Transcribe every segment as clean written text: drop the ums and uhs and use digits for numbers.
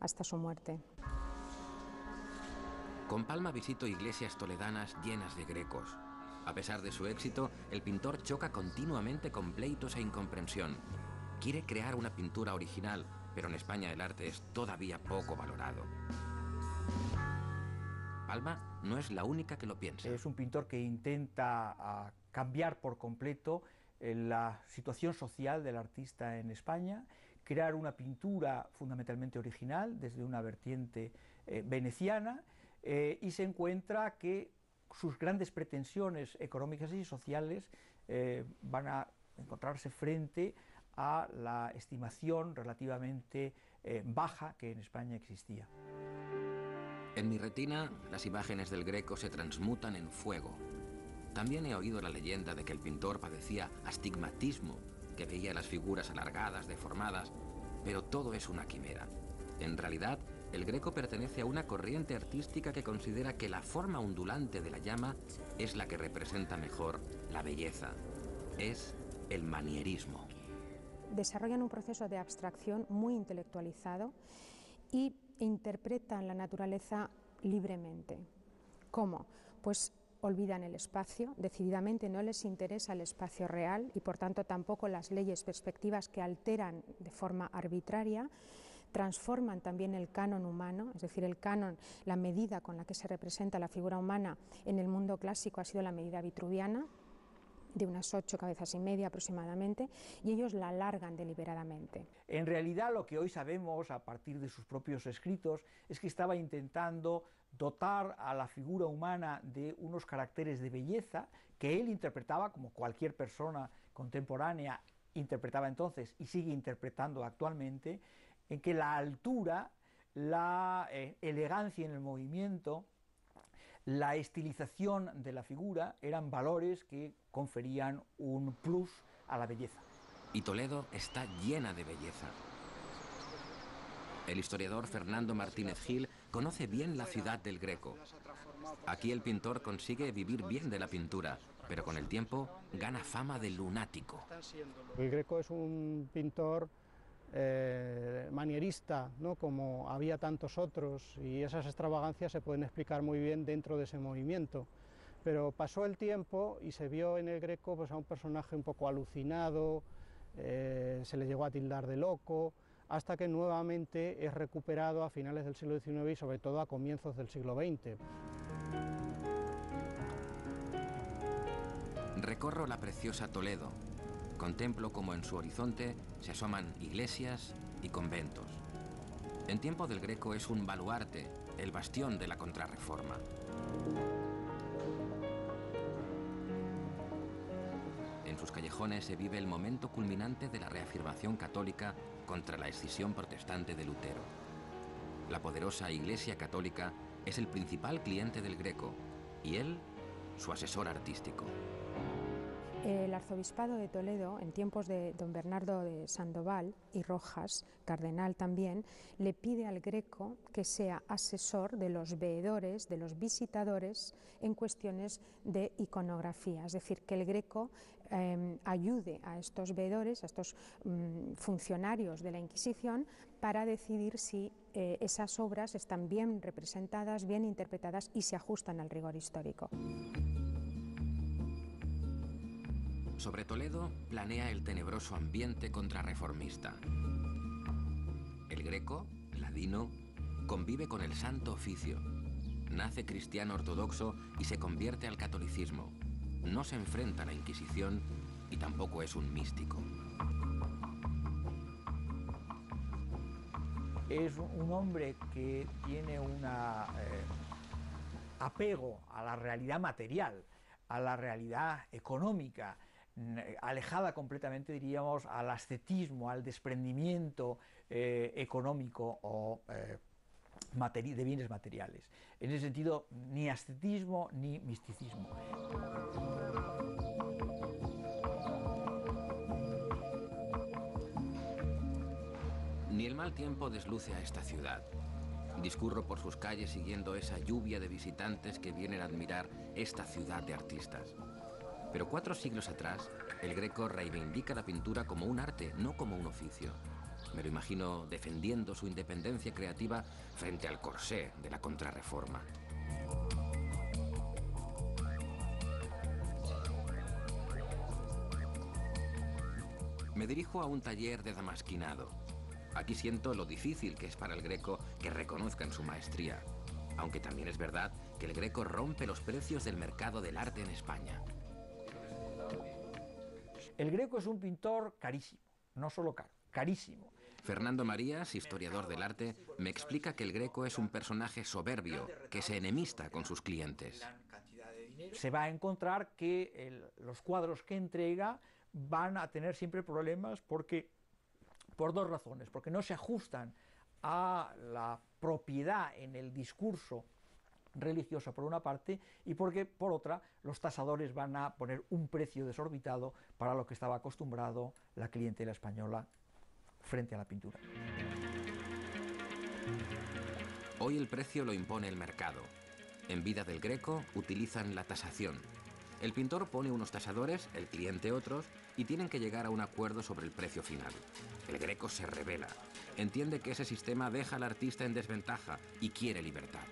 hasta su muerte. Con Palma visito iglesias toledanas llenas de grecos. A pesar de su éxito, el pintor choca continuamente con pleitos e incomprensión. Quiere crear una pintura original, pero en España el arte es todavía poco valorado. Palma no es la única que lo piensa. Es un pintor que intenta cambiar por completo la situación social del artista en España, crear una pintura fundamentalmente original desde una vertiente veneciana, y se encuentra que sus grandes pretensiones económicas y sociales van a encontrarse frente a la estimación relativamente baja que en España existía. En mi retina, las imágenes del Greco se transmutan en fuego. También he oído la leyenda de que el pintor padecía astigmatismo, que veía las figuras alargadas, deformadas, pero todo es una quimera. En realidad, el Greco pertenece a una corriente artística que considera que la forma ondulante de la llama es la que representa mejor la belleza. Es el manierismo. Desarrollan un proceso de abstracción muy intelectualizado y interpretan la naturaleza libremente. ¿Cómo? Pues olvidan el espacio, decididamente no les interesa el espacio real y por tanto tampoco las leyes perspectivas que alteran de forma arbitraria. Transforman también el canon humano, es decir, el canon, la medida con la que se representa la figura humana en el mundo clásico ha sido la medida vitruviana, de unas 8 cabezas y media aproximadamente, y ellos la alargan deliberadamente. En realidad lo que hoy sabemos a partir de sus propios escritos es que estaba intentando dotar a la figura humana de unos caracteres de belleza que él interpretaba como cualquier persona contemporánea interpretaba entonces y sigue interpretando actualmente, en que la altura, la elegancia en el movimiento, la estilización de la figura eran valores que conferían un plus a la belleza. Y Toledo está llena de belleza. El historiador Fernando Martínez Gil conoce bien la ciudad del Greco. Aquí el pintor consigue vivir bien de la pintura, pero con el tiempo gana fama de lunático. El Greco es un pintor manierista, ¿no? Como había tantos otros, y esas extravagancias se pueden explicar muy bien dentro de ese movimiento. Pero pasó el tiempo y se vio en el Greco pues, a un personaje un poco alucinado, se le llegó a tildar de loco, hasta que nuevamente es recuperado a finales del siglo XIX y sobre todo a comienzos del siglo XX. Recorro la preciosa Toledo. Contemplo como en su horizonte se asoman iglesias y conventos. En tiempo del Greco es un baluarte, el bastión de la Contrarreforma. En sus callejones se vive el momento culminante de la reafirmación católica contra la escisión protestante de Lutero. La poderosa Iglesia Católica es el principal cliente del Greco y él, su asesor artístico. El arzobispado de Toledo, en tiempos de don Bernardo de Sandoval y Rojas, cardenal también, le pide al Greco que sea asesor de los veedores, de los visitadores en cuestiones de iconografía, es decir, que el Greco ayude a estos veedores, a estos funcionarios de la Inquisición, para decidir si esas obras están bien representadas, bien interpretadas y se ajustan al rigor histórico. Sobre Toledo planea el tenebroso ambiente contrarreformista. El Greco, ladino, convive con el Santo Oficio. Nace cristiano ortodoxo y se convierte al catolicismo. No se enfrenta a la Inquisición y tampoco es un místico. Es un hombre que tiene un apego a la realidad material, a la realidad económica, alejada completamente, diríamos, al ascetismo, al desprendimiento económico o de bienes materiales. En ese sentido, ni ascetismo ni misticismo. Ni el mal tiempo desluce a esta ciudad. Discurro por sus calles siguiendo esa lluvia de visitantes que vienen a admirar esta ciudad de artistas. Pero 4 siglos atrás, el Greco reivindica la pintura como un arte, no como un oficio. Me lo imagino defendiendo su independencia creativa frente al corsé de la Contrarreforma. Me dirijo a un taller de damasquinado. Aquí siento lo difícil que es para el Greco que reconozcan su maestría. Aunque también es verdad que el Greco rompe los precios del mercado del arte en España. El Greco es un pintor carísimo, no solo caro, carísimo. Fernando Marías, historiador del arte, me explica que el Greco es un personaje soberbio que se enemista con sus clientes. Se va a encontrar que los cuadros que entrega van a tener siempre problemas por dos razones, porque no se ajustan a la propiedad en el discurso religioso por una parte, y porque por otra los tasadores van a poner un precio desorbitado para lo que estaba acostumbrado la clientela española frente a la pintura. Hoy el precio lo impone el mercado. En vida del Greco utilizan la tasación. El pintor pone unos tasadores, el cliente otros, y tienen que llegar a un acuerdo sobre el precio final. El Greco se rebela, entiende que ese sistema deja al artista en desventaja y quiere libertad.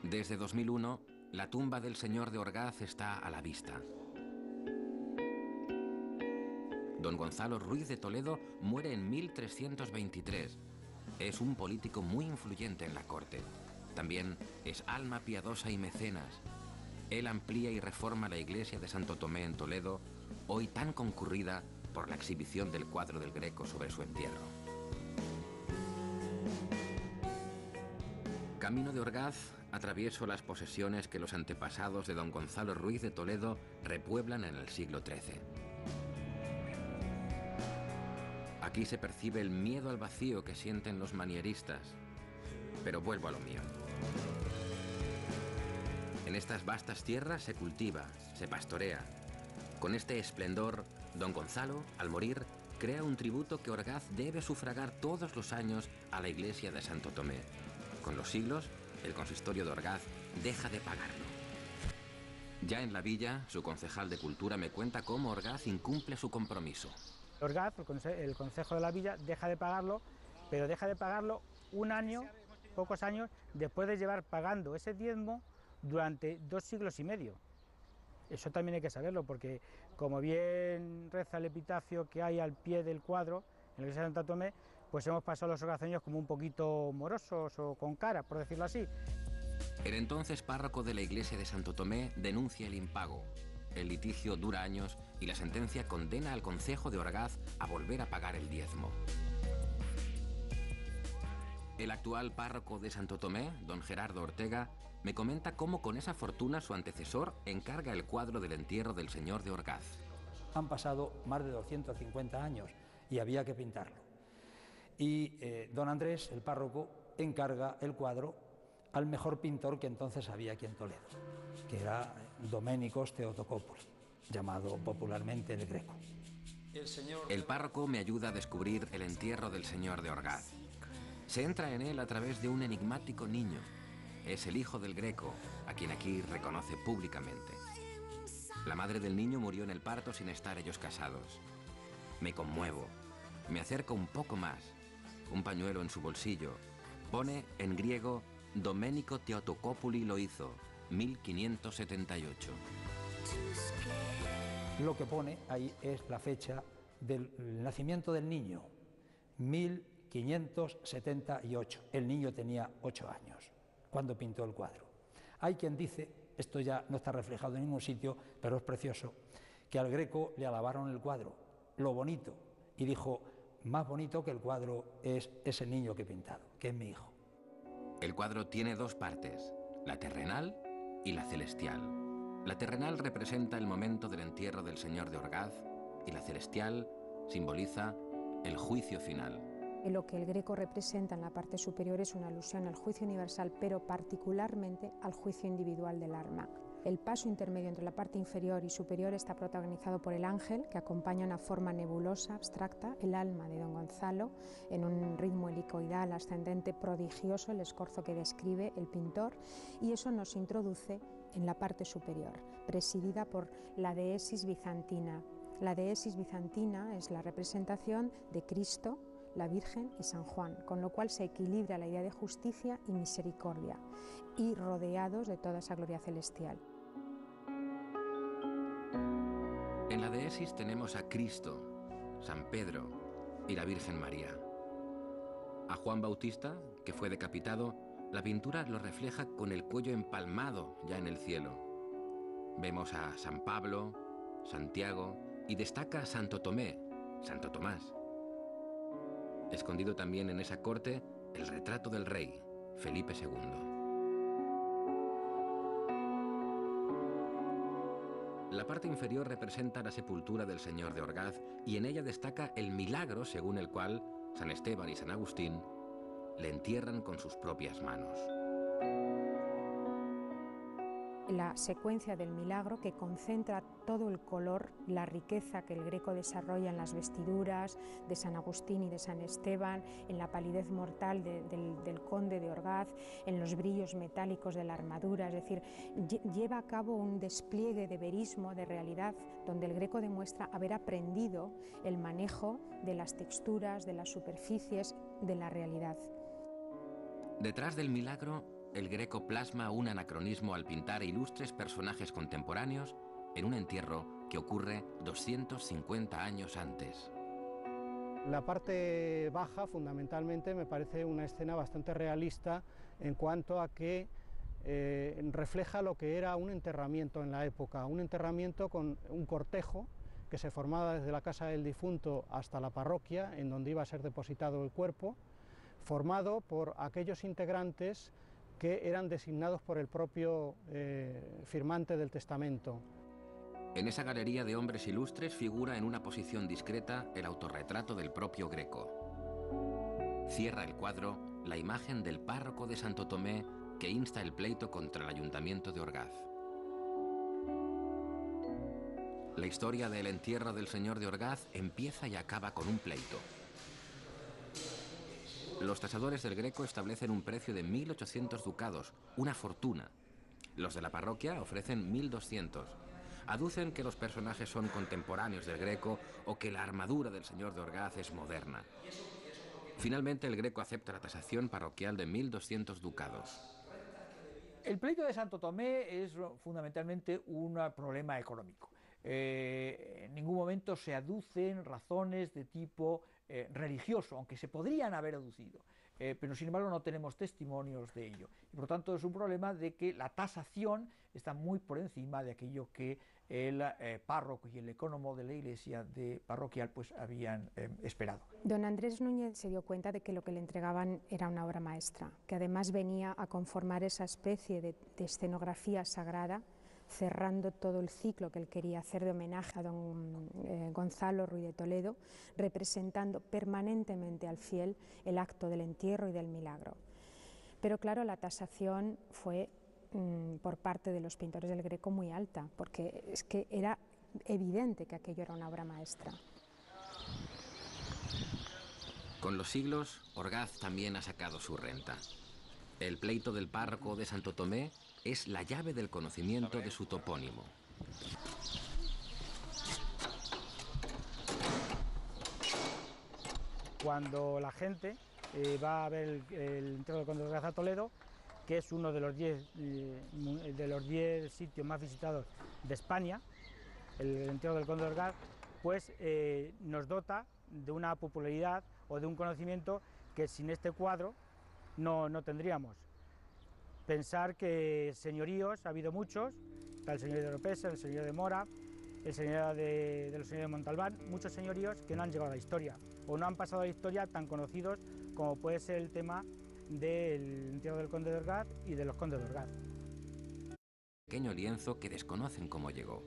Desde 2001, la tumba del señor de Orgaz está a la vista. Don Gonzalo Ruiz de Toledo muere en 1323. Es un político muy influyente en la corte. También es alma piadosa y mecenas. Él amplía y reforma la iglesia de Santo Tomé en Toledo, hoy tan concurrida por la exhibición del cuadro del Greco sobre su entierro. Camino de Orgaz, atravieso las posesiones que los antepasados de don Gonzalo Ruiz de Toledo repueblan en el siglo XIII. Aquí se percibe el miedo al vacío que sienten los manieristas. Pero vuelvo a lo mío. En estas vastas tierras se cultiva, se pastorea. Con este esplendor, don Gonzalo, al morir, crea un tributo que Orgaz debe sufragar todos los años a la iglesia de Santo Tomé. Con los siglos, el consistorio de Orgaz deja de pagarlo. Ya en la villa, su concejal de Cultura me cuenta cómo Orgaz incumple su compromiso. Orgaz, el concejo de la villa, deja de pagarlo, pero deja de pagarlo un año, pocos años, después de llevar pagando ese diezmo durante 2 siglos y medio. Eso también hay que saberlo, porque como bien reza el epitafio que hay al pie del cuadro, en la iglesia de Santo Tomé, pues hemos pasado los orgazeños como un poquito morosos o con cara, por decirlo así. El entonces párroco de la iglesia de Santo Tomé denuncia el impago. El litigio dura años y la sentencia condena al concejo de Orgaz a volver a pagar el diezmo. El actual párroco de Santo Tomé, don Gerardo Ortega, me comenta cómo con esa fortuna su antecesor encarga el cuadro del entierro del señor de Orgaz. Han pasado más de 250 años y había que pintarlo. Y don Andrés, el párroco, encarga el cuadro al mejor pintor que entonces había aquí en Toledo, que era Doménicos Theotokópoulos, llamado popularmente el Greco. El párroco me ayuda a descubrir el entierro del señor de Orgaz. Se entra en él a través de un enigmático niño. Es el hijo del Greco, a quien aquí reconoce públicamente. La madre del niño murió en el parto sin estar ellos casados. Me conmuevo, me acerco un poco más. Un pañuelo en su bolsillo. Pone en griego Doménico Theotokópouli lo hizo, 1578. Lo que pone ahí es la fecha del nacimiento del niño, 1578. El niño tenía 8 años cuando pintó el cuadro. Hay quien dice, esto ya no está reflejado en ningún sitio, pero es precioso, que al Greco le alabaron el cuadro, lo bonito, y dijo, más bonito que el cuadro es ese niño que he pintado, que es mi hijo. El cuadro tiene 2 partes, la terrenal y la celestial. La terrenal representa el momento del entierro del señor de Orgaz y la celestial simboliza el juicio final. Lo que el Greco representa en la parte superior es una alusión al juicio universal, pero particularmente al juicio individual del alma. El paso intermedio entre la parte inferior y superior está protagonizado por el ángel, que acompaña una forma nebulosa, abstracta, el alma de don Gonzalo, en un ritmo helicoidal ascendente prodigioso, el escorzo que describe el pintor, y eso nos introduce en la parte superior, presidida por la deesis bizantina, La deesis bizantina es la representación de Cristo, la Virgen y San Juan, con lo cual se equilibra la idea de justicia y misericordia, y rodeados de toda esa gloria celestial. En la deesis tenemos a Cristo, San Pedro y la Virgen María. A Juan Bautista, que fue decapitado, la pintura lo refleja con el cuello empalmado ya en el cielo. Vemos a San Pablo, Santiago y destaca a Santo Tomé, Santo Tomás. Escondido también en esa corte el retrato del rey, Felipe II. La parte inferior representa la sepultura del Señor de Orgaz y en ella destaca el milagro según el cual San Esteban y San Agustín le entierran con sus propias manos. La secuencia del milagro que concentra todo el color, la riqueza que el Greco desarrolla en las vestiduras de San Agustín y de San Esteban, en la palidez mortal del conde de Orgaz, en los brillos metálicos de la armadura, es decir, lleva a cabo un despliegue de verismo, de realidad, donde el Greco demuestra haber aprendido el manejo de las texturas, de las superficies, de la realidad. Detrás del milagro, el Greco plasma un anacronismo al pintar ilustres personajes contemporáneos en un entierro que ocurre 250 años antes. La parte baja, fundamentalmente, me parece una escena bastante realista en cuanto a que refleja lo que era un enterramiento en la época, un enterramiento con un cortejo que se formaba desde la casa del difunto hasta la parroquia, en donde iba a ser depositado el cuerpo, formado por aquellos integrantes que eran designados por el propio firmante del testamento. En esa galería de hombres ilustres figura en una posición discreta el autorretrato del propio Greco. Cierra el cuadro la imagen del párroco de Santo Tomé que insta el pleito contra el ayuntamiento de Orgaz. La historia del entierro del señor de Orgaz empieza y acaba con un pleito. Los tasadores del Greco establecen un precio de 1.800 ducados, una fortuna. Los de la parroquia ofrecen 1.200. Aducen que los personajes son contemporáneos del Greco o que la armadura del señor de Orgaz es moderna. Finalmente el Greco acepta la tasación parroquial de 1.200 ducados. El pleito de Santo Tomé es fundamentalmente un problema económico. En ningún momento se aducen razones de tipo religioso, aunque se podrían haber aducido, pero sin embargo no tenemos testimonios de ello. Y por lo tanto es un problema de que la tasación está muy por encima de aquello que el párroco y el ecónomo de la iglesia parroquial pues habían esperado. Don Andrés Núñez se dio cuenta de que lo que le entregaban era una obra maestra, que además venía a conformar esa especie de escenografía sagrada, cerrando todo el ciclo que él quería hacer de homenaje a don Gonzalo Ruiz de Toledo, representando permanentemente al fiel el acto del entierro y del milagro. Pero claro, la tasación fue por parte de los pintores del Greco muy alta, porque es que era evidente que aquello era una obra maestra. Con los siglos, Orgaz también ha sacado su renta. El pleito del párroco de Santo Tomé es la llave del conocimiento de su topónimo. Cuando la gente va a ver el entierro del conde de Orgaz a Toledo, que es uno de los 10 sitios más visitados de España, el entierro del conde de Orgaz, pues nos dota de una popularidad o de un conocimiento que sin este cuadro no tendríamos. Pensar que señoríos ha habido muchos, está el señorío de Oropesa, el señorío de Mora, el señorío de los señores de Montalbán, muchos señoríos que no han llegado a la historia o no han pasado a la historia tan conocidos como puede ser el tema del entierro del conde de Orgaz y de los condes de Orgaz. Pequeño lienzo que desconocen cómo llegó.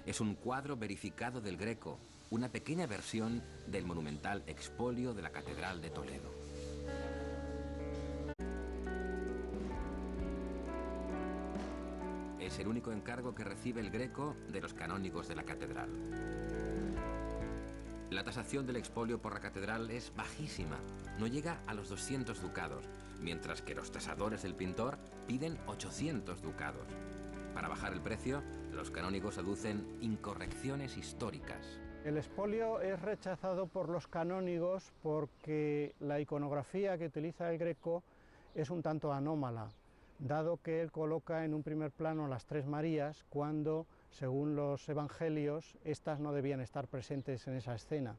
Es un cuadro verificado del Greco, una pequeña versión del monumental expolio de la Catedral de Toledo. Es el único encargo que recibe el Greco de los canónigos de la catedral. La tasación del expolio por la catedral es bajísima, no llega a los 200 ducados, mientras que los tasadores del pintor piden 800 ducados. Para bajar el precio, los canónigos aducen incorrecciones históricas. El expolio es rechazado por los canónigos porque la iconografía que utiliza el Greco es un tanto anómala, dado que él coloca en un primer plano las tres Marías cuando, según los evangelios, estas no debían estar presentes en esa escena.